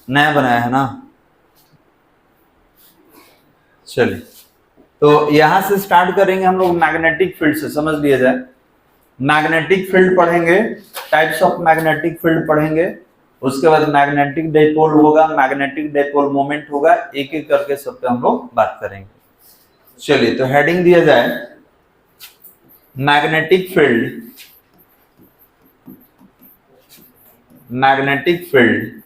नया बनाया है ना। चलिए, तो यहां से स्टार्ट करेंगे हम लोग मैग्नेटिक फील्ड से, समझ लिया जाए। मैग्नेटिक फील्ड पढ़ेंगे, टाइप्स ऑफ मैग्नेटिक फील्ड पढ़ेंगे, उसके बाद मैग्नेटिक डाइपोल होगा, मैग्नेटिक डाइपोल मोमेंट होगा, एक एक करके सब पे हम लोग बात करेंगे। चलिए, तो हेडिंग दिया जाए magnetic field. Magnetic field,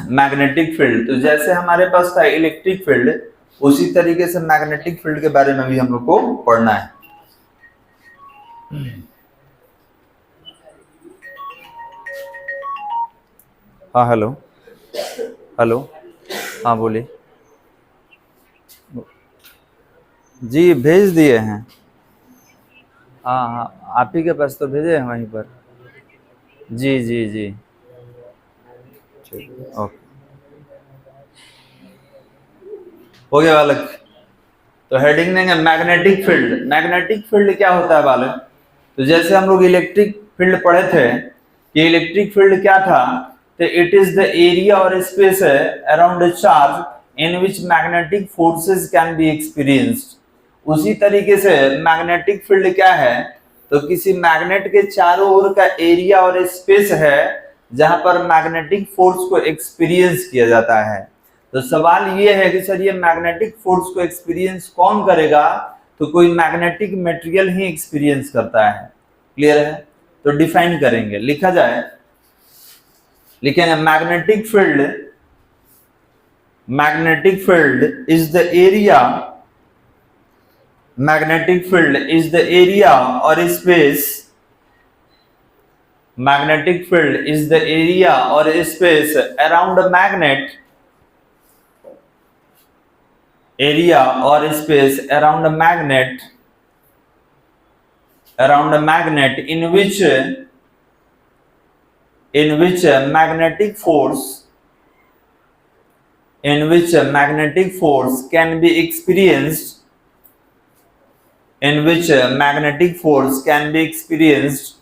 magnetic field, तो जैसे हमारे पास था इलेक्ट्रिक फील्ड, उसी तरीके से मैग्नेटिक फील्ड के बारे में भी हम लोग को पढ़ना है। हाँ हेलो, हेलो, हाँ बोलिए। जी भेज दिए हैं। हाँ हाँ, आप ही के पास तो भेजे हैं वहीं पर। जी जी जी, ओके, हो गया बालक। तो हेडिंग देंगे मैग्नेटिक फील्ड। मैग्नेटिक फील्ड क्या होता है बालक? तो जैसे हम लोग इलेक्ट्रिक फील्ड पढ़े थे कि इलेक्ट्रिक फील्ड क्या था, तो इट इज द एरिया और space around a charge in which magnetic forces can be experienced. उसी तरीके से मैग्नेटिक फील्ड क्या है, तो किसी मैग्नेट के चारों ओर का एरिया और स्पेस है जहां पर मैग्नेटिक फोर्स को एक्सपीरियंस किया जाता है। तो सवाल ये है कि सर ये मैग्नेटिक फोर्स को एक्सपीरियंस कौन करेगा? तो कोई मैग्नेटिक मटेरियल ही एक्सपीरियंस करता है। क्लियर है? तो डिफाइन करेंगे, लिखा जाए, लिखेंगे magnetic field. Magnetic field is the area, magnetic field is the area और space, magnetic field is the area और space around a magnet, area और space around a magnet, around a magnet in which magnetic force, in which magnetic force can be experienced, in which magnetic force can be experienced,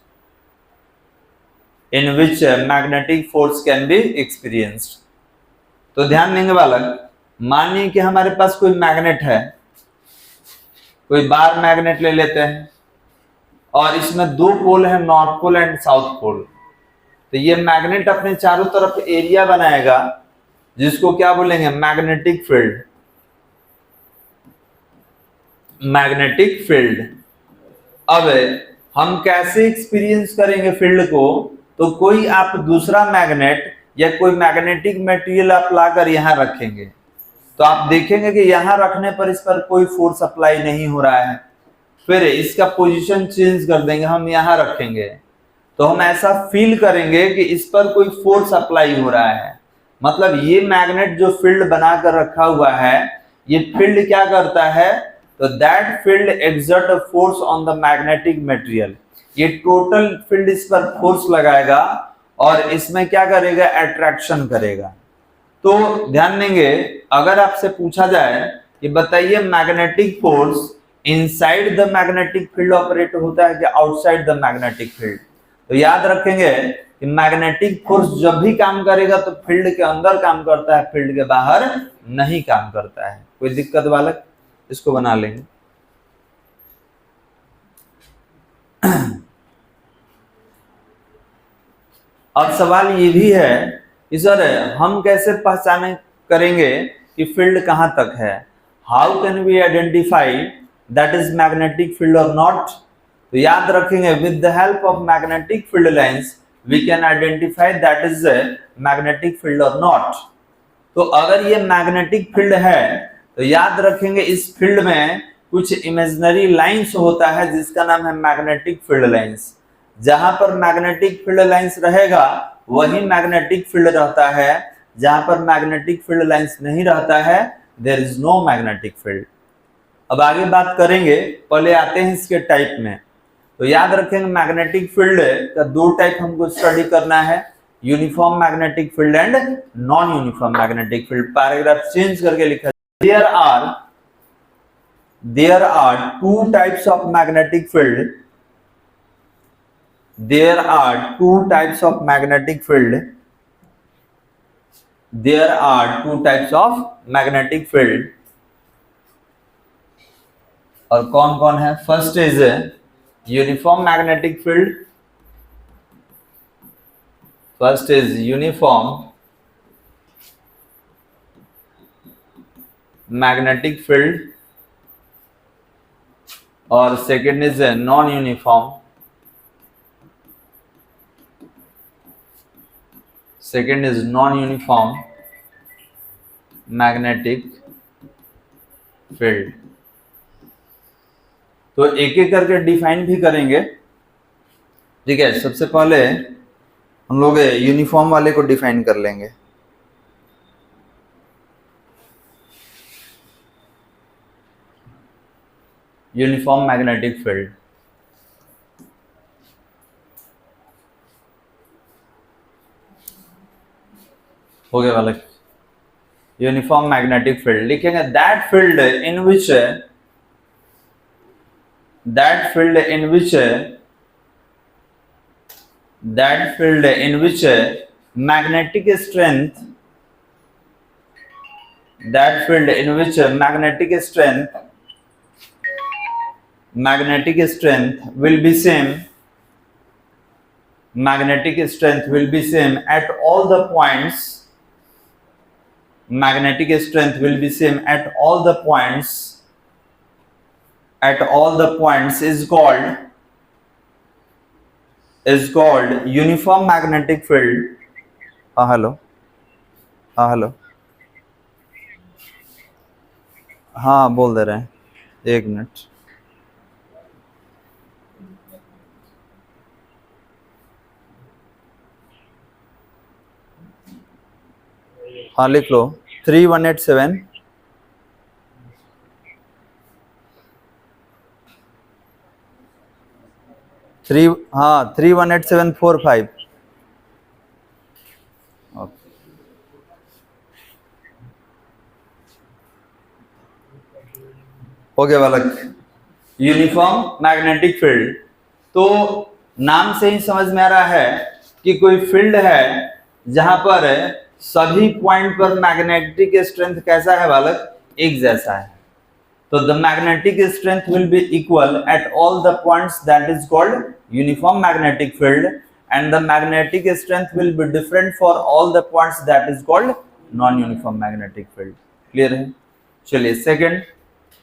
in which magnetic force can be experienced। तो ध्यान देंगे बालक, मानिए कि हमारे पास कोई magnet है, कोई बार मैग्नेट ले लेते हैं, और इसमें दो पोल है, north pole and south pole. तो ये मैग्नेट अपने चारों तरफ एरिया बनाएगा जिसको क्या बोलेंगे? Magnetic field. Magnetic field. अब हम कैसे एक्सपीरियंस करेंगे फील्ड को? तो कोई आप दूसरा मैग्नेट या कोई मैग्नेटिक मटेरियल आप लाकर यहां रखेंगे, तो आप देखेंगे कि यहां रखने पर इस पर कोई फोर्स अप्लाई नहीं हो रहा है। फिर इसका पोजीशन चेंज कर देंगे, हम यहां रखेंगे, तो हम ऐसा फील करेंगे कि इस पर कोई फोर्स अप्लाई हो रहा है। मतलब ये मैग्नेट जो फील्ड बनाकर रखा हुआ है, ये फील्ड क्या करता है? तो that field exert a force on the magnetic material. ये टोटल फील्ड इस पर फोर्स लगाएगा और इसमें क्या करेगा? अट्रैक्शन करेगा। तो ध्यान देंगे, अगर आपसे पूछा जाए कि बताइए magnetic force inside the magnetic field operate होता है कि आउटसाइड द मैग्नेटिक फील्ड, तो याद रखेंगे कि मैग्नेटिक फोर्स जब भी काम करेगा तो फील्ड के अंदर काम करता है, फील्ड के बाहर नहीं काम करता है। कोई दिक्कत बालक? इसको बना लेंगे। अब सवाल ये भी है कि सर हम कैसे पहचाने करेंगे कि फील्ड कहां तक है? How can we identify that is magnetic field और नॉट? तो याद रखेंगे, with the help of magnetic field lines we can identify that is magnetic field और नॉट। तो अगर ये मैग्नेटिक फील्ड है तो याद रखेंगे इस फील्ड में कुछ इमेजिनरी लाइंस होता है जिसका नाम है मैग्नेटिक फील्ड लाइंस। जहां पर मैग्नेटिक फील्ड लाइंस रहेगा वही मैग्नेटिक फील्ड रहता है, जहां पर मैग्नेटिक फील्ड लाइंस नहीं रहता है there is no magnetic field. अब आगे बात करेंगे, पहले आते हैं इसके टाइप में। तो याद रखेंगे मैग्नेटिक फील्ड का दो टाइप हमको स्टडी करना है, uniform magnetic field and non uniform magnetic field. Paragraph change करके लिखा, there are two types of magnetic field, there are two types of magnetic field there are two types of magnetic field. और कौन कौन है? First is uniform magnetic field. First is uniform magnetic field और second is non uniform. Second is non uniform magnetic field. तो एक एक करके define भी करेंगे. ठीक है, सबसे पहले हम लोग यूनिफॉर्म वाले को डिफाइन कर लेंगे. Uniform magnetic field. हो गया वाला. यूनिफॉर्म मैग्नेटिक फील्ड लिखेंगे that field in which magnetic strength will be same at all the points. Magnetic strength will be same at all the points. At all the points is called uniform magnetic field. Hello. हाँ बोल दे रहे हैं, एक minute. हाँ लिख लो 3187 318745. Okay बालक. Uniform magnetic field. तो नाम से ही समझ में आ रहा है कि कोई फील्ड है जहां पर सभी पॉइंट पर मैग्नेटिक स्ट्रेंथ कैसा है बालक? एक जैसा है. तो the magnetic strength will be equal at all the points, that is called uniform magnetic field. And the magnetic strength will be different for all the points, that is called non uniform magnetic field. Clear है? चलिए second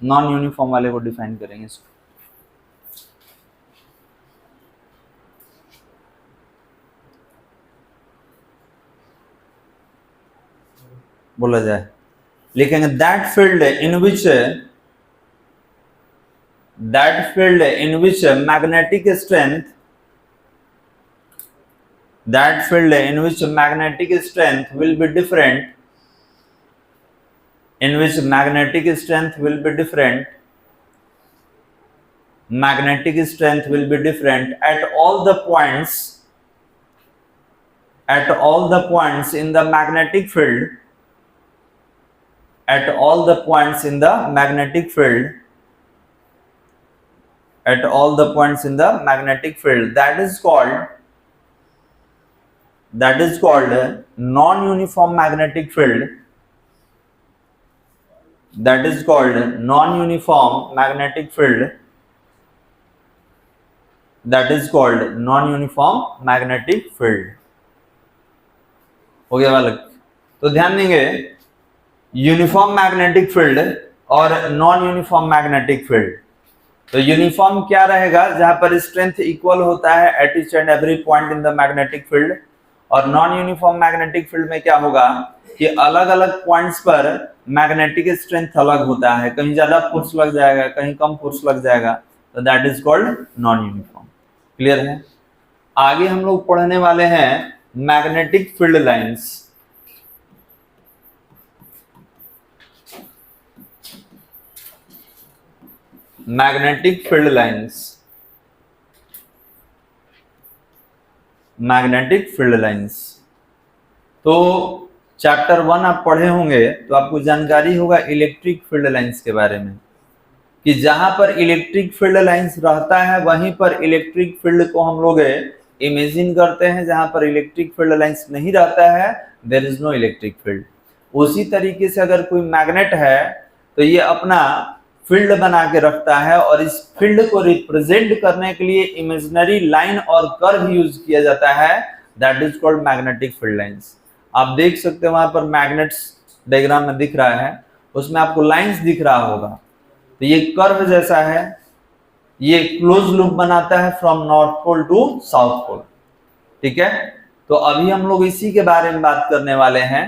non uniform वाले को define करेंगे. इसको बोला जाए, लिखेंगे that field in which magnetic strength will be different at all the points in the magnetic field. At all the points in the magnetic field, that is called non-uniform magnetic field. That is called non-uniform magnetic field. हो गया बालक. तो ध्यान देंगे uniform magnetic field और non uniform magnetic field. तो uniform क्या रहेगा? जहां पर स्ट्रेंथ इक्वल होता है at each and every point in the magnetic field. और नॉन यूनिफॉर्म मैग्नेटिक फील्ड में क्या होगा कि अलग अलग पॉइंट्स पर मैग्नेटिक स्ट्रेंथ अलग होता है. कहीं ज्यादा फोर्स लग जाएगा, कहीं कम फोर्स लग जाएगा. तो that is called non uniform. Clear है? आगे हम लोग पढ़ने वाले हैं magnetic field lines. Magnetic field lines. तो चैप्टर 1 आप पढ़े होंगे तो आपको जानकारी होगा इलेक्ट्रिक फील्ड लाइंस के बारे में, कि जहां पर इलेक्ट्रिक फील्ड लाइंस रहता है वहीं पर इलेक्ट्रिक फील्ड को हम लोग इमेजिन करते हैं जहां पर इलेक्ट्रिक फील्ड लाइंस नहीं रहता है, there is no electric field. उसी तरीके से अगर कोई मैग्नेट है तो ये अपना फील्ड बना के रखता है और इस फील्ड को रिप्रेजेंट करने के लिए इमेजिनरी लाइन और कर्व यूज किया जाता है, that is called magnetic field lines. आप देख सकते हैं वहां पर मैग्नेट्स डायग्राम में दिख रहा है, उसमें आपको लाइंस दिख रहा होगा, तो ये कर्व जैसा है, ये क्लोज लूप बनाता है from north pole to south pole. ठीक है, तो अभी हम लोग इसी के बारे में बात करने वाले हैं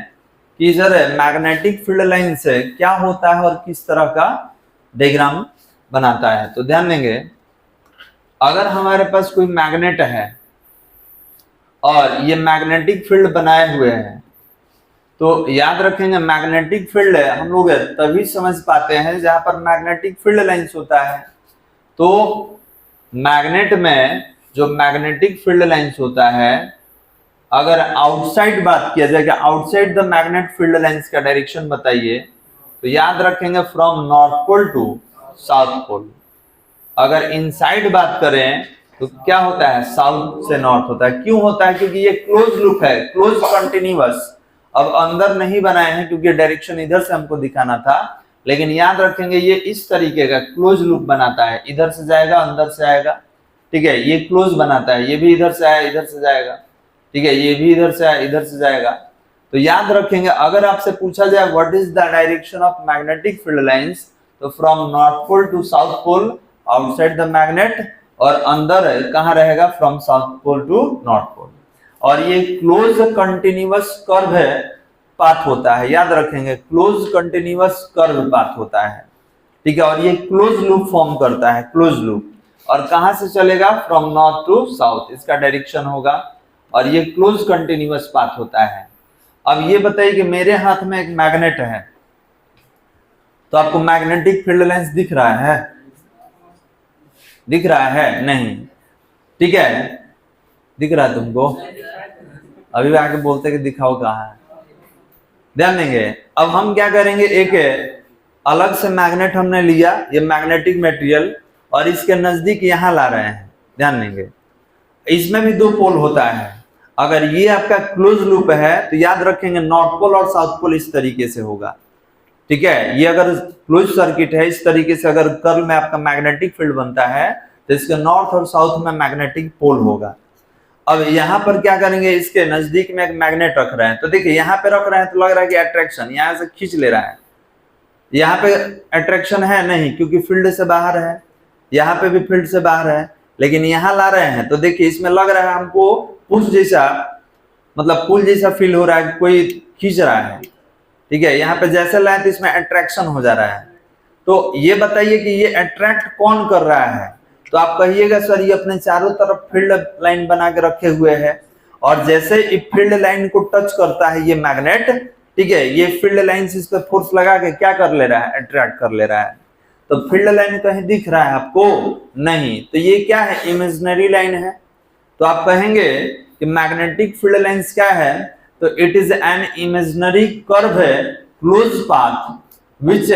कि सर मैग्नेटिक फील्ड लाइन से क्या होता है और किस तरह का डायग्राम बनाता है। तो ध्यान देंगे, अगर हमारे पास कोई मैग्नेट है और ये मैग्नेटिक फील्ड बनाए हुए हैं, तो याद रखेंगे मैग्नेटिक फील्ड हम लोग तभी समझ पाते हैं जहां पर मैग्नेटिक फील्ड लाइंस होता है। तो मैग्नेट में जो मैग्नेटिक फील्ड लाइंस होता है, अगर आउटसाइड बात किया जाए कि outside the magnet field lines का डायरेक्शन बताइए, तो याद रखेंगे from north pole to south pole. अगर इनसाइड बात करें तो क्या होता है, साउथ से नॉर्थ होता है। क्यों होता है? क्योंकि ये क्लोज लूप है, क्लोज कंटिन्यूअस। अब अंदर नहीं बनाए हैं क्योंकि डायरेक्शन इधर से हमको दिखाना था, लेकिन याद रखेंगे ये इस तरीके का क्लोज लूप बनाता है, इधर से जाएगा अंदर से आएगा। ठीक है, ये क्लोज बनाता है, ये भी इधर से आया इधर से जाएगा। ठीक है, ये भी इधर से आया इधर से जाएगा। तो याद रखेंगे अगर आपसे पूछा जाए what is the direction of magnetic field lines, तो from north pole to south pole outside the magnet, और अंदर कहाँ रहेगा, from south pole to north pole. और ये क्लोज कंटिन्यूअस कर्व पाथ होता है, याद रखेंगे क्लोज कंटिन्यूअस कर्व पाथ होता है। ठीक है, और ये क्लोज लूप फॉर्म करता है, क्लोज लूप। और कहां से चलेगा, फ्रॉम नॉर्थ टू साउथ, इसका डायरेक्शन होगा, और ये क्लोज कंटिन्यूअस पाथ होता है। अब ये बताइए कि मेरे हाथ में एक मैग्नेट है, तो आपको मैग्नेटिक फील्ड लाइंस दिख रहा है? दिख रहा है? नहीं। ठीक है, दिख रहा है तुमको? अभी आके बोलते कि दिखाओ कहाँ है। ध्यान देंगे, अब हम क्या करेंगे, एक अलग से मैग्नेट हमने लिया, ये मैग्नेटिक मटेरियल, और इसके नजदीक यहां ला रहे हैं। ध्यान देंगे, इसमें भी दो पोल होता है। अगर ये आपका क्लोज लूप है तो याद रखेंगे नॉर्थ पोल और साउथ पोल इस तरीके से होगा। ठीक है, ये अगर क्लोज सर्किट है इस तरीके से, अगर कर्ल में आपका मैग्नेटिक फील्ड बनता है तो इसके नॉर्थ और साउथ में मैग्नेटिक पोल होगा। अब यहाँ पर क्या करेंगे, इसके नजदीक में एक मैग्नेट रख रहे हैं, तो देखिए यहाँ पे रख रहे हैं तो लग रहा है कि अट्रैक्शन यहाँ से खींच ले रहा है। यहाँ पे अट्रैक्शन है नहीं क्योंकि फील्ड से बाहर है, यहाँ पे भी फील्ड से बाहर है, लेकिन यहाँ ला रहे हैं तो देखिए इसमें लग रहा है हमको पुश जैसा, मतलब पुल जैसा फील हो रहा है, कोई खींच रहा है। ठीक है, यहाँ पे जैसे लाए तो इसमें अट्रैक्शन हो जा रहा है। तो ये बताइए कि ये अट्रैक्ट कौन कर रहा है? तो आप कहिएगा सर ये अपने चारों तरफ फील्ड लाइन बना के रखे हुए है, और जैसे इस फील्ड लाइन को टच करता है ये मैग्नेट, ठीक है, ये फील्ड लाइन इस पर फोर्स लगा के क्या कर ले रहा है, अट्रैक्ट कर ले रहा है। तो फील्ड लाइन कहीं दिख रहा है आपको? नहीं। तो ये क्या है, इमेजिनरी लाइन है। तो आप कहेंगे कि मैग्नेटिक फील्ड लाइंस क्या है, तो it is an imaginary curve close path which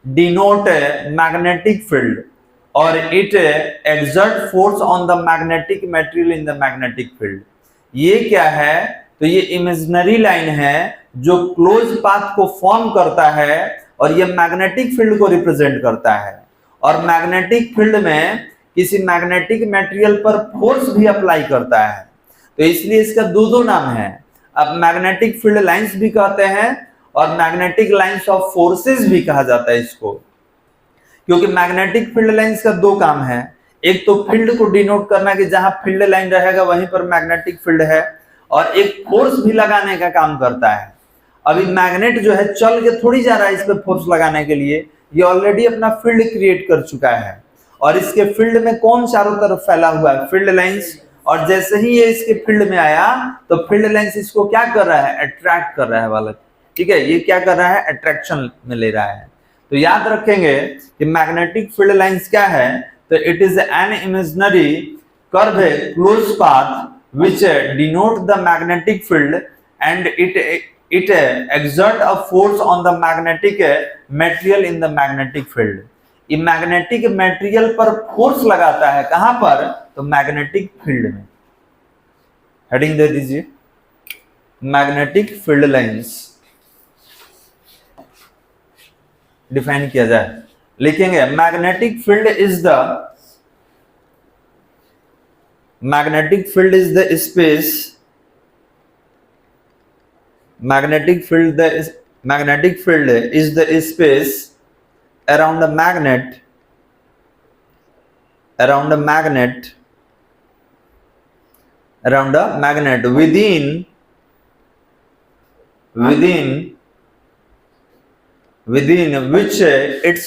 denote magnetic field और it exert force on the magnetic material in the magnetic field. ये क्या है, तो ये इमेजिनरी लाइन है जो क्लोज पाथ को फॉर्म करता है और ये मैग्नेटिक फील्ड को रिप्रेजेंट करता है, और मैग्नेटिक फील्ड में किसी मैग्नेटिक मटेरियल पर फोर्स भी अप्लाई करता है। तो इसलिए इसका दो नाम है, अब मैग्नेटिक फील्ड लाइंस भी कहते हैं और मैग्नेटिक लाइंस ऑफ फोर्सेस भी कहा जाता है इसको, क्योंकि मैग्नेटिक फील्ड लाइंस का दो काम है। एक तो फील्ड को डिनोट करना कि जहां फील्ड लाइन रहेगा वहीं पर मैग्नेटिक फील्ड है, और एक फोर्स भी लगाने का काम करता है। अभी मैग्नेट जो है चल के थोड़ी जा रहा है इस पे फोर्स लगाने के लिए, ये ऑलरेडी अपना फील्ड क्रिएट कर चुका है, और इसके फील्ड में कौन चारों तरफ फैला हुआ है, फील्ड लाइंस। और जैसे ही ये इसके फील्ड में आया तो फील्ड लाइंस इसको क्या कर रहा है, अट्रैक्ट कर रहा है वाला। ठीक है, ये क्या कर रहा है, अट्रैक्शन में ले रहा है। तो याद रखेंगे कि मैग्नेटिक फील्ड लाइंस क्या है, तो it is an imaginary curve close path which denote the magnetic field and it exert a force on the magnetic material in the magnetic field। ये मैग्नेटिक मटेरियल पर फोर्स लगाता है, कहां पर, तो मैग्नेटिक फील्ड में। हेडिंग दे दीजिए magnetic field lines define किया जाए। लिखेंगे magnetic field is the space magnetic field is the space around a magnet within which its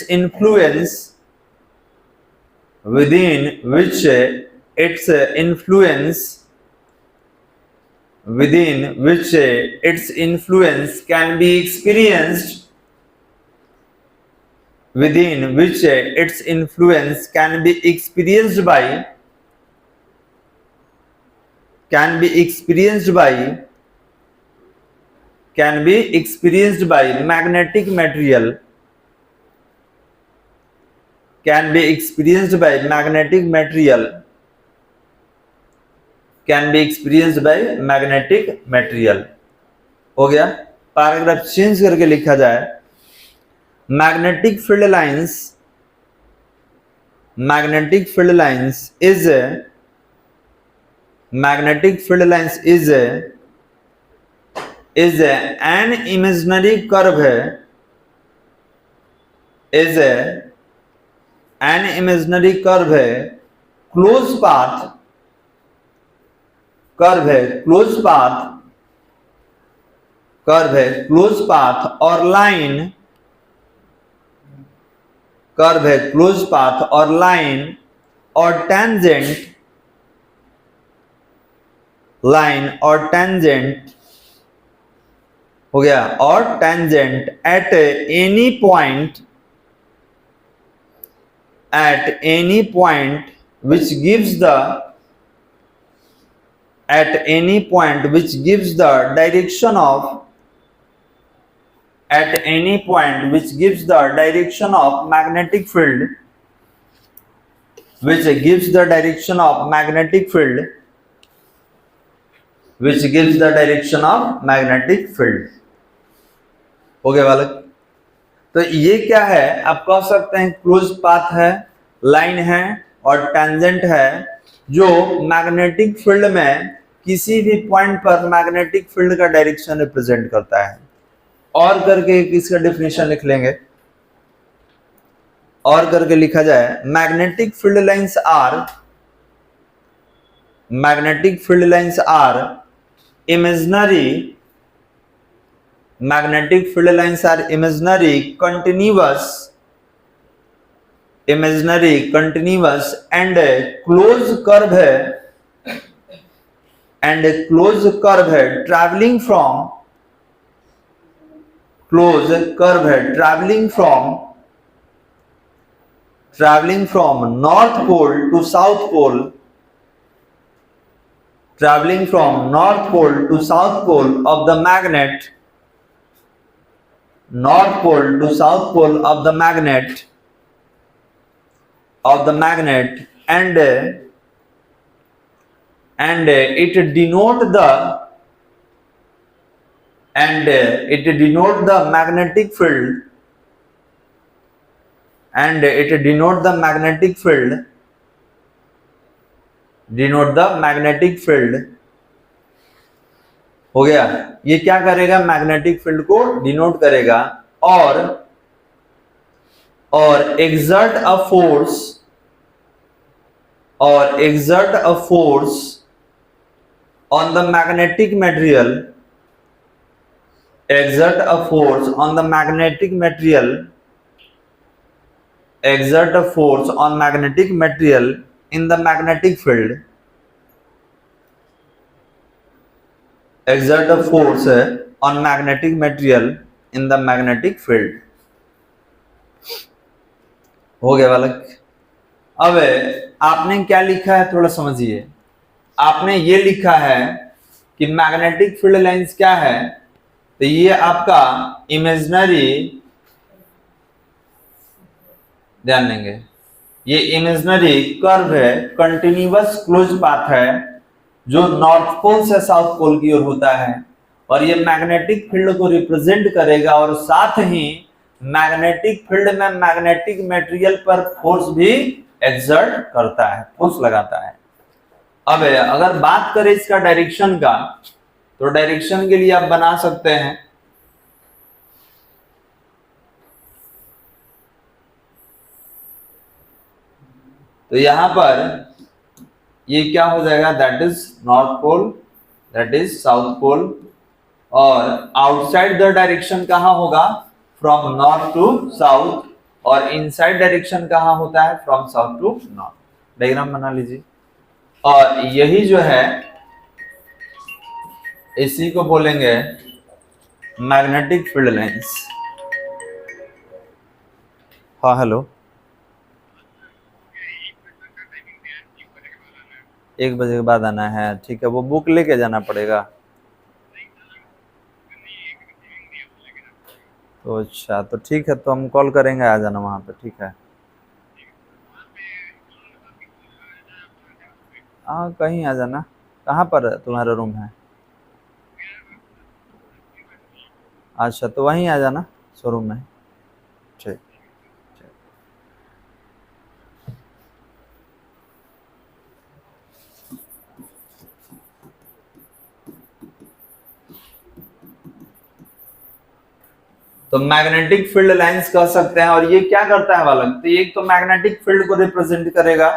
influence can be experienced by magnetic material हो गया। पैराग्राफ चेंज करके लिखा जाए magnetic field lines is an imaginary curve close path or line or tangent हो गया और tangent at any point which gives the direction of magnetic field हो गया बालक। तो ये क्या है आप कह सकते हैं क्लोज पाथ है, लाइन है और टेंजेंट है जो मैग्नेटिक फील्ड में किसी भी पॉइंट पर मैग्नेटिक फील्ड का डायरेक्शन रिप्रेजेंट करता है। और करके इसका डेफिनेशन लिख लेंगे और करके लिखा जाए magnetic field lines are imaginary continuous and close curve traveling from north pole to south pole of the magnet and it denote the magnetic field हो गया। ये क्या करेगा मैग्नेटिक फील्ड को डिनोट करेगा और exert a force on the magnetic material in the magnetic field हो गया बालक। अब आपने क्या लिखा है थोड़ा समझिए। आपने ये लिखा है कि मैग्नेटिक फील्ड लाइंस क्या है, तो ये आपका इमेजिनरी, ध्यान देंगे, ये इमेजिनरी कर्व है, कंटिन्यूअस क्लोज पाथ है जो नॉर्थ पोल से साउथ पोल की ओर होता है, और ये मैग्नेटिक फील्ड को रिप्रेजेंट करेगा, और साथ ही मैग्नेटिक फील्ड में मैग्नेटिक मटेरियल पर फोर्स भी एक्सर्ट करता है, फोर्स लगाता है। अब अगर बात करें इसका डायरेक्शन का, तो डायरेक्शन के लिए आप बना सकते हैं, तो यहां पर ये क्या हो जाएगा, that is north pole, that is south pole, और आउटसाइड द डायरेक्शन कहां होगा, फ्रॉम नॉर्थ टू साउथ, और इनसाइड डायरेक्शन कहां होता है, from south to north. Diagram बना लीजिए, और यही जो है इसी को बोलेंगे मैग्नेटिक फील्ड लाइंस। हाँ हेलो, 1 बजे के बाद आना है, ठीक है, वो बुक लेके जाना पड़ेगा। तो अच्छा, तो ठीक है, तो हम कॉल करेंगे, आ जाना वहाँ पे, ठीक है। हाँ कहीं आ जाना, कहाँ पर तुम्हारा रूम है? अच्छा, तो वहीं आ जाना शोरूम में, ठीक। तो मैग्नेटिक फील्ड लाइंस कह सकते हैं, और ये क्या करता है बालक, तो एक तो मैग्नेटिक फील्ड को रिप्रेजेंट करेगा,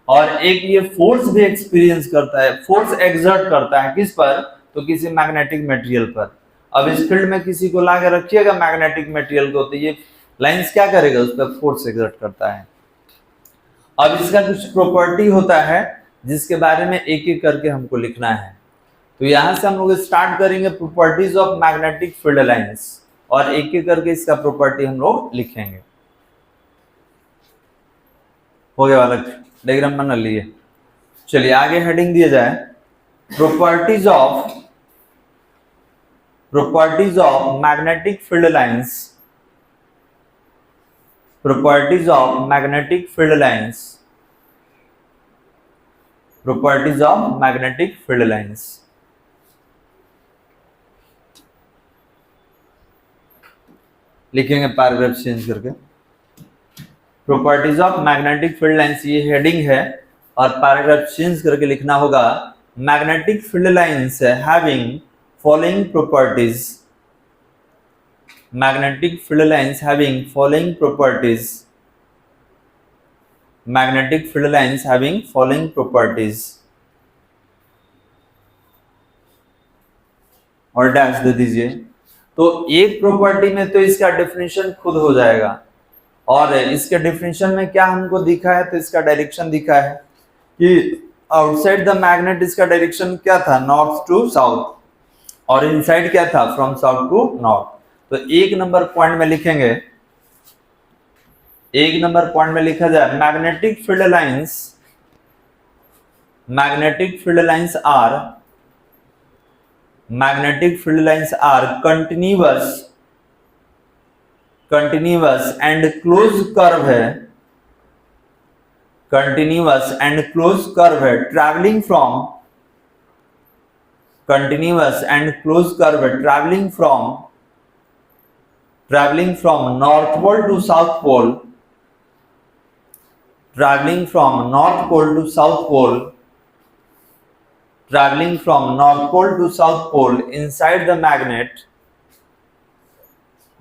और एक ये फोर्स भी एक्सपीरियंस करता है, फोर्स एक्सर्ट करता है किस पर, तो किसी मैग्नेटिक मटेरियल पर। अब इस फील्ड में किसी को ला के रखिएगा मैग्नेटिक मटेरियल को, तो ये लाइंस क्या करेगा, उस पर फोर्स एक्सर्ट करता है। अब इसका कुछ प्रॉपर्टी होता है जिसके बारे में एक एक करके हमको लिखना है, तो यहां से हम लोग स्टार्ट करेंगे properties of magnetic field lines, और एक एक करके इसका प्रॉपर्टी हम लोग लिखेंगे। हो गया वाला, डायग्राम बना लिए। चलिए आगे हेडिंग दिया जाए, properties of magnetic field lines, properties of magnetic field lines, properties of magnetic field lines. लिखेंगे पैराग्राफ चेंज करके, properties of magnetic field lines, ये हेडिंग है, और पैराग्राफ चेंज करके लिखना होगा, magnetic field lines having following properties, magnetic field lines having following properties, magnetic field lines having following properties, और dash दे दीजिए। तो एक प्रॉपर्टी में तो इसका डेफिनेशन खुद हो जाएगा, और इसके डेफिनेशन में क्या हमको दिखा है, तो इसका डायरेक्शन दिखा है कि आउटसाइड द मैग्नेट इसका डायरेक्शन क्या था, नॉर्थ टू साउथ, और इनसाइड क्या था, फ्रॉम साउथ टू नॉर्थ। तो 1 नंबर पॉइंट में लिखेंगे, 1 नंबर पॉइंट में लिखा जाए, magnetic field lines, magnetic field lines are, magnetic field lines are continuous, continuous and close curve है, continuous and close curve है, traveling from, continuous and close curve है, traveling from north pole to south pole, traveling from north pole to south pole, traveling from north pole to south pole inside the magnet,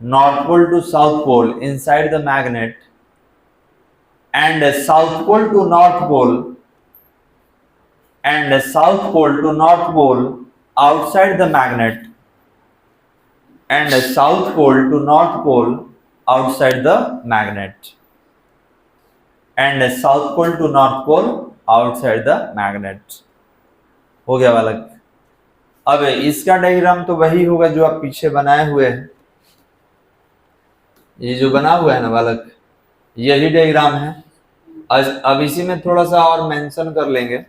north pole to south pole inside the magnet, and south pole to north pole, and south pole to north pole outside the magnet, and south pole to north pole outside the magnet, and south pole to north pole outside the magnet। हो गया बालक। अब इसका diagram तो वही होगा जो आप पीछे बनाए हुए हैं, ये जो बना हुआ है ना बालक, यही डायग्राम है। अब इसी में थोड़ा सा और मेंशन कर लेंगे,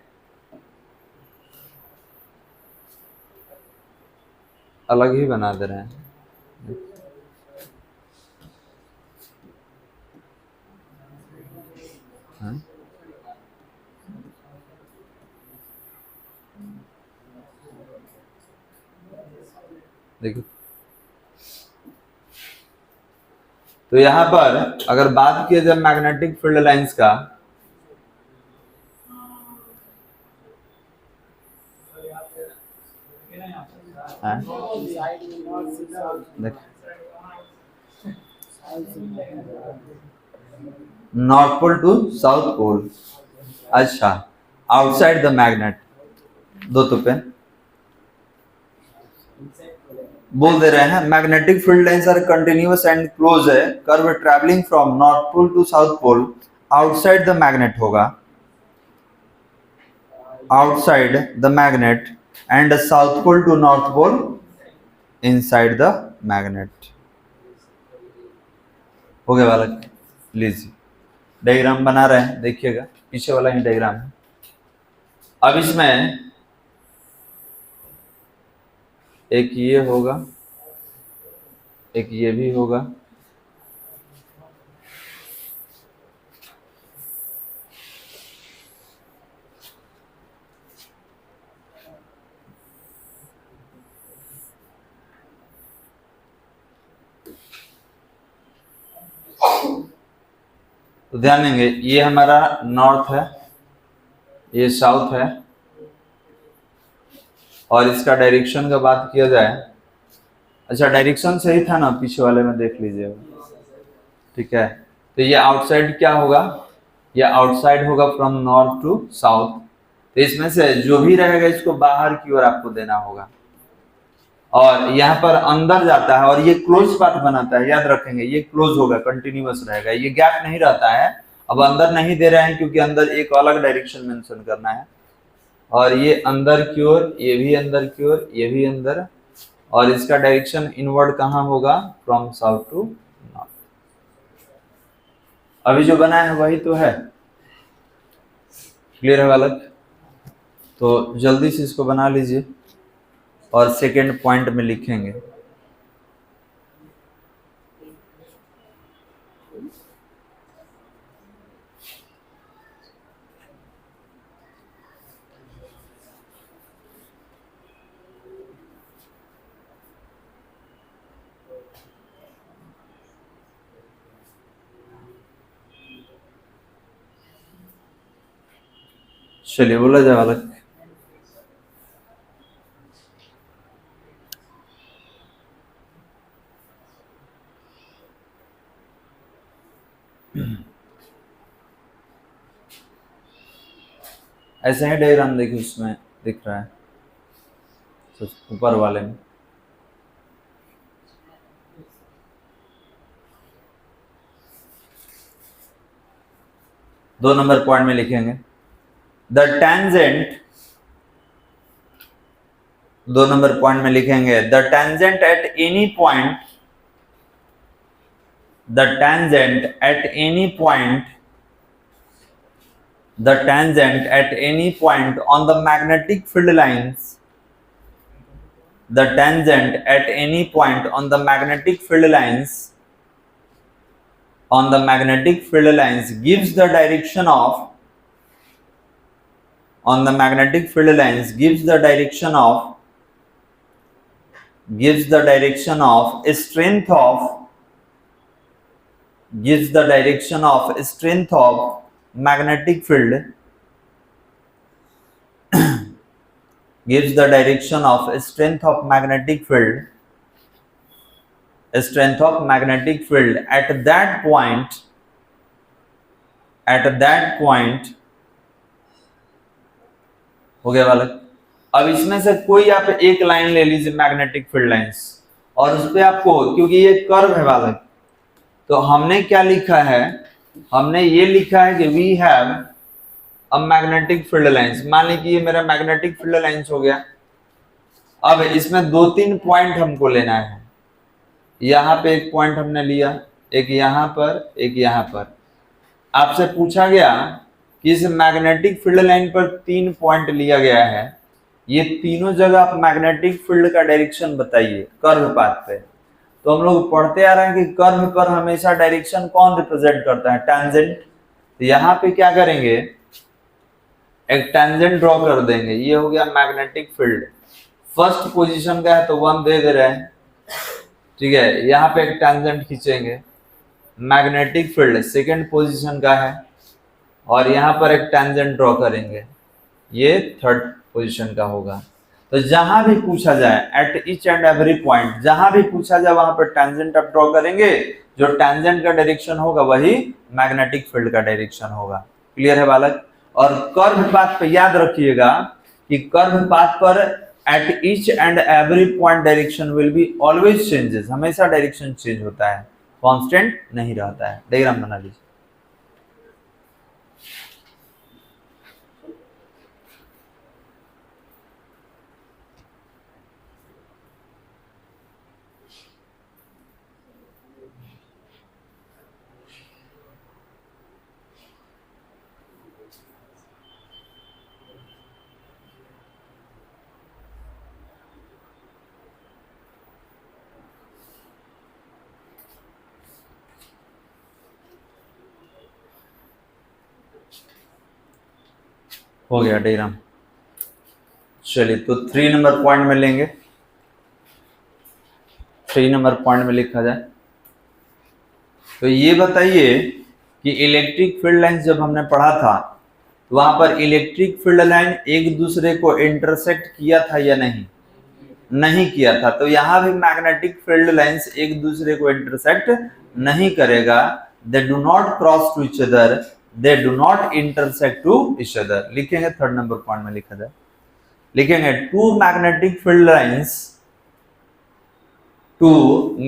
अलग ही बना दे रहे हैं। हाँ? देखो, तो यहां पर अगर बात किया जाए मैग्नेटिक फील्ड लाइंस का, north pole to south pole, अच्छा, आउटसाइड द मैग्नेट, दो तो पे बोल दे रहे हैं magnetic field lines are continuous and close है, curve travelling from north pole to south pole outside the magnet होगा, outside the magnet and south pole to north pole inside the magnet. हो गया बालक, लीजिए डायग्राम बना रहे हैं, देखिएगा पीछे वाला ही डायग्राम है। अब इसमें एक ये होगा, एक ये भी होगा, तो ध्यान देंगे ये हमारा नॉर्थ है, ये साउथ है, और इसका डायरेक्शन का बात किया जाए, अच्छा डायरेक्शन सही था ना, पीछे वाले में देख लीजिएगा, ठीक है। तो ये आउटसाइड क्या होगा, ये आउटसाइड होगा फ्रॉम नॉर्थ टू साउथ, तो इसमें से जो भी रहेगा इसको बाहर की ओर आपको देना होगा, और यहाँ पर अंदर जाता है और ये क्लोज पाथ बनाता है, याद रखेंगे ये क्लोज होगा, कंटिन्यूअस रहेगा, ये गैप नहीं रहता है। अब अंदर नहीं दे रहे हैं क्योंकि अंदर एक अलग डायरेक्शन मेंशन करना है, और ये अंदर की ओर, ये भी अंदर की ओर, ये भी अंदर, और इसका डायरेक्शन इनवर्ड कहाँ होगा, फ्रॉम साउथ टू नॉर्थ। अभी जो बना है वही तो है, क्लियर है बालक? तो जल्दी से इसको बना लीजिए और सेकेंड पॉइंट में लिखेंगे। चलिए बोला जाए बालक। ऐसे ही डायग्राम देखिए, उसमें दिख रहा है तो ऊपर वाले में, दो नंबर पॉइंट में लिखेंगे द टेंजेंट, दो नंबर पॉइंट में लिखेंगे the tangent at any point, the tangent at any point, the tangent at any point on the magnetic field lines, the tangent at any point on the magnetic field lines, on the magnetic field lines gives the direction of, on the magnetic field lines gives the direction of, gives the direction of strength of, gives the direction of strength of magnetic field, gives the direction of strength of magnetic field, strength of magnetic field at that point, at that point। हो गया बालक? अब इसमें से कोई आप एक line ले लीजिए मैग्नेटिक फील्ड लाइंस, और उस पर आपको, क्योंकि ये कर्व है बालक, तो हमने क्या लिखा है, हमने ये लिखा है कि we have a magnetic field lines. मान लीजिए ये मेरा मैग्नेटिक फील्ड लाइंस हो गया। अब इसमें दो तीन पॉइंट हमको लेना है, यहाँ पे एक पॉइंट हमने लिया, एक यहाँ पर, एक यहाँ पर। आपसे पूछा गया कि इस मैग्नेटिक फील्ड लाइन पर तीन पॉइंट लिया गया है, ये तीनों जगह आप मैग्नेटिक फील्ड का डायरेक्शन बताइए कर्व पाथ पे। तो हम लोग पढ़ते आ रहे हैं कि कर्व पर हमेशा डायरेक्शन कौन रिप्रेजेंट करता है, टेंजेंट। तो यहाँ पे क्या करेंगे, एक टेंजेंट ड्रॉ कर देंगे, ये हो गया मैग्नेटिक फील्ड, फर्स्ट पोजीशन का है तो 1 दे रहे हैं, ठीक है। यहाँ पे एक टेंजेंट खींचेंगे। मैग्नेटिक फील्ड सेकेंड पोजीशन का है और यहाँ पर एक टेंजेंट ड्रॉ करेंगे, ये थर्ड पोजीशन का होगा। तो जहां भी पूछा जाए, at each and every point जहां भी पूछा जाए वहां पर टेंजेंट आप ड्रॉ करेंगे। जो टेंजेंट का डायरेक्शन होगा वही मैग्नेटिक फील्ड का डायरेक्शन होगा। क्लियर है बालक? और कर्व पाथ पे याद रखिएगा कि कर्व पाथ पर at each and every point direction will be always changes, हमेशा डायरेक्शन चेंज होता है, कांस्टेंट नहीं रहता है। डायग्राम बना लीजिए। हो गया डायग्राम। चलिए तो 3 नंबर पॉइंट में लेंगे। 3 नंबर पॉइंट में लिखा जाए तो ये बताइए कि इलेक्ट्रिक फील्ड लाइन जब हमने पढ़ा था तो वहां पर इलेक्ट्रिक फील्ड लाइन एक दूसरे को इंटरसेक्ट किया था या नहीं? नहीं किया था। तो यहाँ भी मैग्नेटिक फील्ड लाइंस एक दूसरे को इंटरसेक्ट नहीं करेगा। They do not cross to each other, they do not intersect to each other. लिखेंगे थर्ड नंबर पॉइंट में लिखा जाए, लिखेंगे two magnetic field lines, two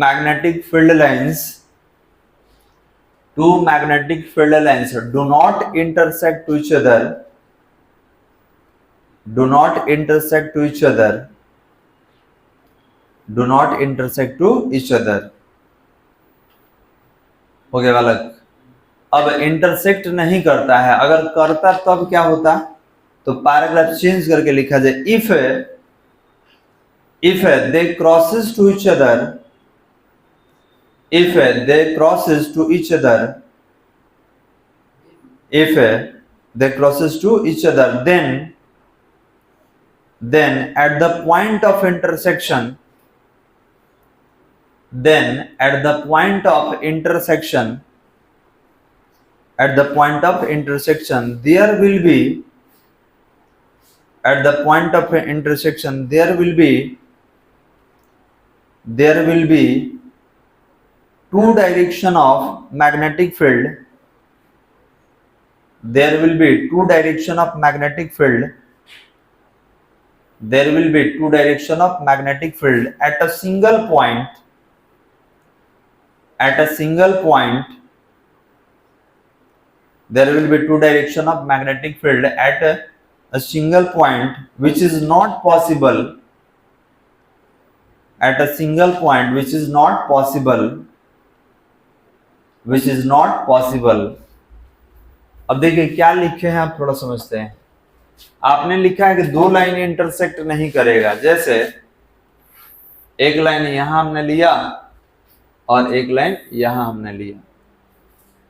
magnetic field lines, two magnetic field lines do not intersect to each other, do not intersect to each other, do not intersect to each other। हो गया बालक? अब intersect नहीं करता है, अगर करता तब क्या होता? तो पैराग्राफ चेंज करके लिखा जाए if they crosses to each other, if they crosses to each other, if they crosses to each other, then at the point of intersection, then at the point of intersection, at the point of intersection there will be, at the point of intersection there will be two direction of magnetic field, there will be two direction of magnetic field, there will be two direction of magnetic field at a single point, at a single point there will be two direction of magnetic field at a single point which is not possible, at a single point which is not possible, which is not possible। अब देखिए क्या लिखे हैं, आप थोड़ा समझते हैं। आपने लिखा है कि दो लाइन इंटरसेक्ट नहीं करेगा, जैसे एक लाइन यहां हमने लिया और एक लाइन यहां हमने लिया,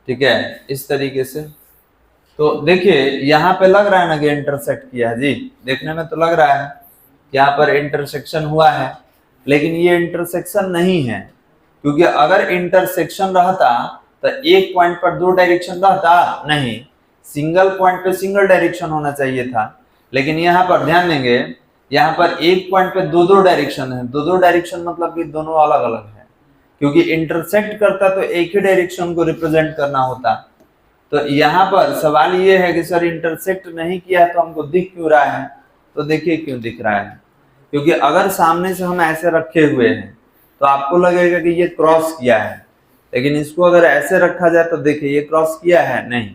ठीक है, इस तरीके से। तो देखिए यहां पे लग रहा है ना कि इंटरसेक्ट किया है, जी देखने में तो लग रहा है यहाँ पर इंटरसेक्शन हुआ है, लेकिन ये इंटरसेक्शन नहीं है, क्योंकि अगर इंटरसेक्शन रहता तो एक पॉइंट पर दो डायरेक्शन रहता नहीं, सिंगल पॉइंट पे सिंगल डायरेक्शन होना चाहिए था। लेकिन यहाँ पर ध्यान देंगे, यहाँ पर एक पॉइंट पे दो दो डायरेक्शन है, दो दो डायरेक्शन मतलब कि दोनों अलग अलग है, क्योंकि इंटरसेक्ट करता तो एक ही डायरेक्शन को रिप्रेजेंट करना होता। तो यहाँ पर सवाल ये है कि सर इंटरसेक्ट नहीं किया तो हमको दिख क्यों रहा है? तो देखिए क्यों दिख रहा है, क्योंकि अगर सामने से हम ऐसे रखे हुए हैं तो आपको लगेगा कि ये क्रॉस किया है, लेकिन इसको अगर ऐसे रखा जाए तो देखिए ये क्रॉस किया है नहीं,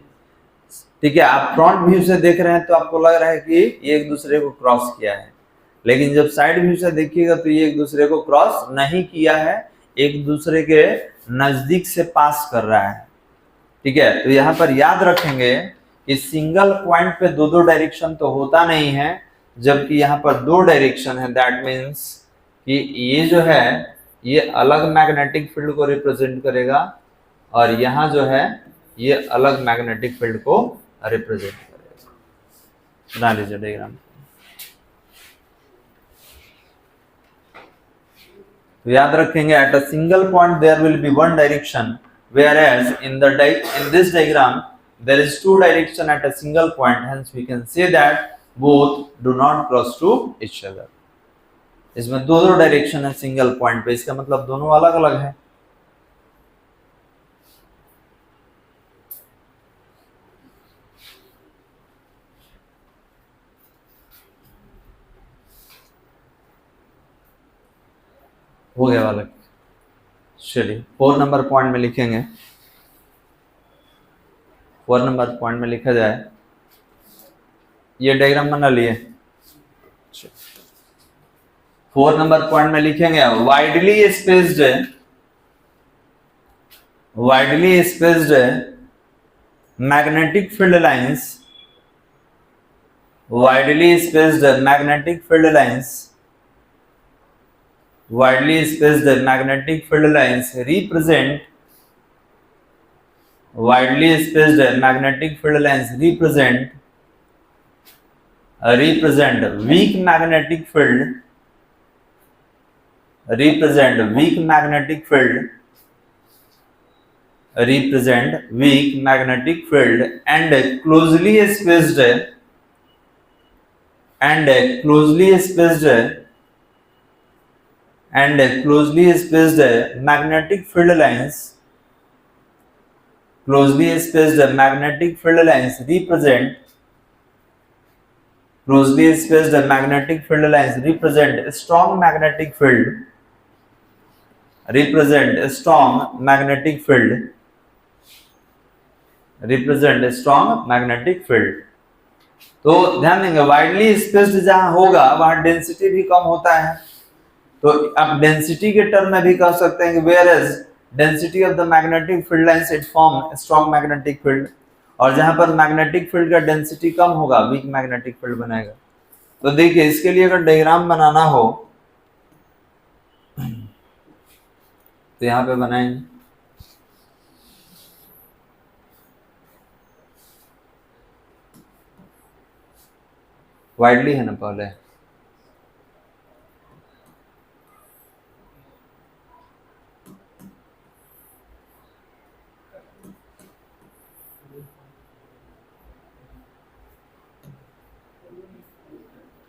ठीक है। आप फ्रंट व्यू से देख रहे हैं तो आपको लग रहा है कि ये एक दूसरे को क्रॉस किया है, लेकिन जब साइड व्यू से देखिएगा तो ये एक दूसरे को क्रॉस नहीं किया है, एक दूसरे के नजदीक से पास कर रहा है, ठीक है। तो यहाँ पर याद रखेंगे कि सिंगल पॉइंट पे दो दो डायरेक्शन तो होता नहीं है, जबकि यहाँ पर दो डायरेक्शन है, दैट मीन्स कि ये जो है ये अलग मैग्नेटिक फील्ड को रिप्रेजेंट करेगा और यहाँ जो है ये अलग मैग्नेटिक फील्ड को रिप्रेजेंट करेगा। बना लीजिए डायग्राम। तो याद रखेंगे at a single point there will be one direction, whereas in this diagram there is two direction at a single point, hence we can say that both do not cross to each other. इसमें दो दो direction है single point पे, इसका मतलब दोनों अलग अलग है। हो गया वाला। चलिए 4 नंबर पॉइंट में लिखेंगे। 4 नंबर पॉइंट में लिखा जाए, ये डायग्राम बना लिए। 4 नंबर पॉइंट में लिखेंगे widely spaced magnetic field lines, widely spaced magnetic field lines represent weak magnetic field and closely spaced magnetic field lines represent strong magnetic field, तो ध्यान देंगे वाइडली स्पेस्ड जहां होगा वहां डेंसिटी भी कम होता है, तो आप डेंसिटी के टर्म में भी कह सकते हैं कि whereas density of the magnetic field lines it form strong magnetic field, और जहां पर मैग्नेटिक फील्ड का डेंसिटी कम होगा वीक मैग्नेटिक फील्ड बनाएगा। तो देखिए इसके लिए अगर डायग्राम बनाना हो तो यहां पे बनाएंगे। वाइडली है ना पहले,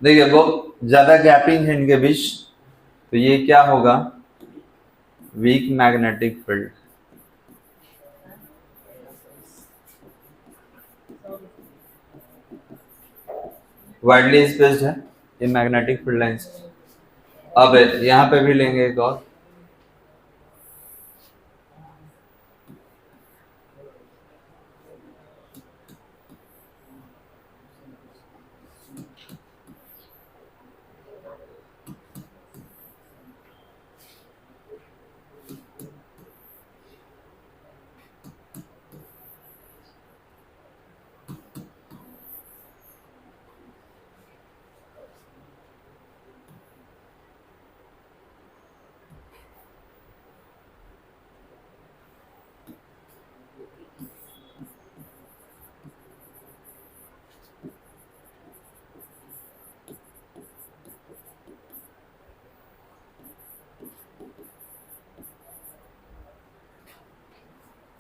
देखिए बहुत ज्यादा गैपिंग है इनके बीच, तो ये क्या होगा weak magnetic field. Widely spaced है ये मैग्नेटिक फील्ड लाइंस। अब यहां पे भी लेंगे एक और,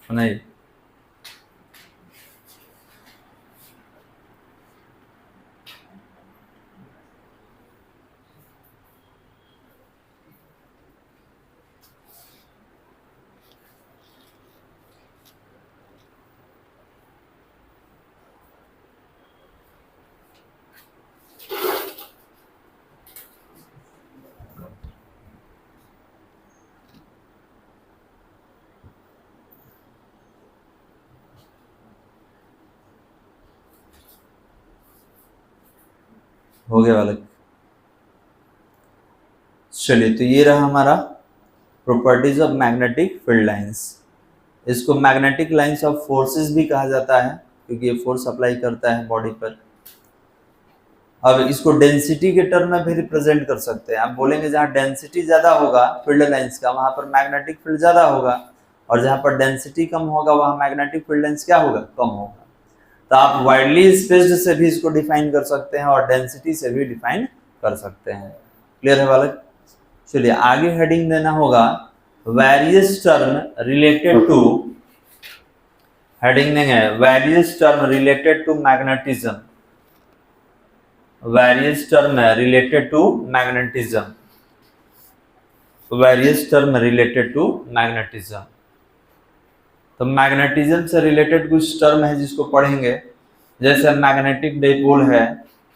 नहीं हो गया वाला। चलिए तो ये रहा हमारा properties of magnetic field lines. इसको मैग्नेटिक लाइंस ऑफ फोर्सेस भी कहा जाता है क्योंकि ये फोर्स अप्लाई करता है बॉडी पर। अब इसको डेंसिटी के टर्म में भी रिप्रेजेंट कर सकते हैं। आप बोलेंगे जहां डेंसिटी ज्यादा होगा फील्ड लाइंस का वहां पर मैग्नेटिक फील्ड ज्यादा होगा, और जहां पर डेंसिटी कम होगा वहां मैग्नेटिक फील्ड लाइंस क्या होगा कम होगा। तो आप वाइडली स्पेस्ड से भी इसको डिफाइन कर सकते हैं और डेंसिटी से भी डिफाइन कर सकते हैं। क्लियर है बालक? चलिए आगे हेडिंग देना होगा various term related to, heading देंगे various term related to magnetism, various term related to magnetism, various term related to magnetism. तो मैग्नेटिज्म से रिलेटेड कुछ टर्म है जिसको पढ़ेंगे, जैसे मैग्नेटिक डाइपोल है,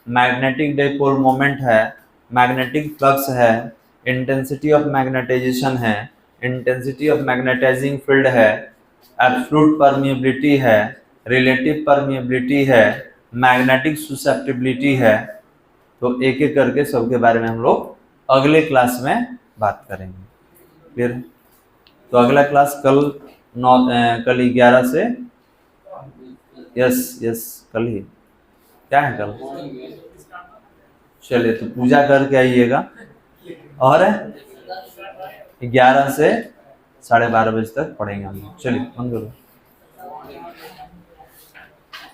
मैग्नेटिक डाइपोल मोमेंट है, मैग्नेटिक फ्लक्स है, इंटेंसिटी ऑफ मैग्नेटाइजेशन है, इंटेंसिटी ऑफ मैग्नेटाइजिंग फील्ड है, एब्सोल्यूट परमिएबिलिटी है, रिलेटिव परमिएबिलिटी है, मैग्नेटिक ससेप्टिबिलिटी है। तो एक एक करके सबके बारे में हम लोग अगले क्लास में बात करेंगे। फिर तो अगला क्लास कल 11 से, यस कल ही, क्या है कल? चलिए तो पूजा करके आइएगा, और 11 से 12:30 बजे तक पढ़ेंगे हम। चलिए बंद करो।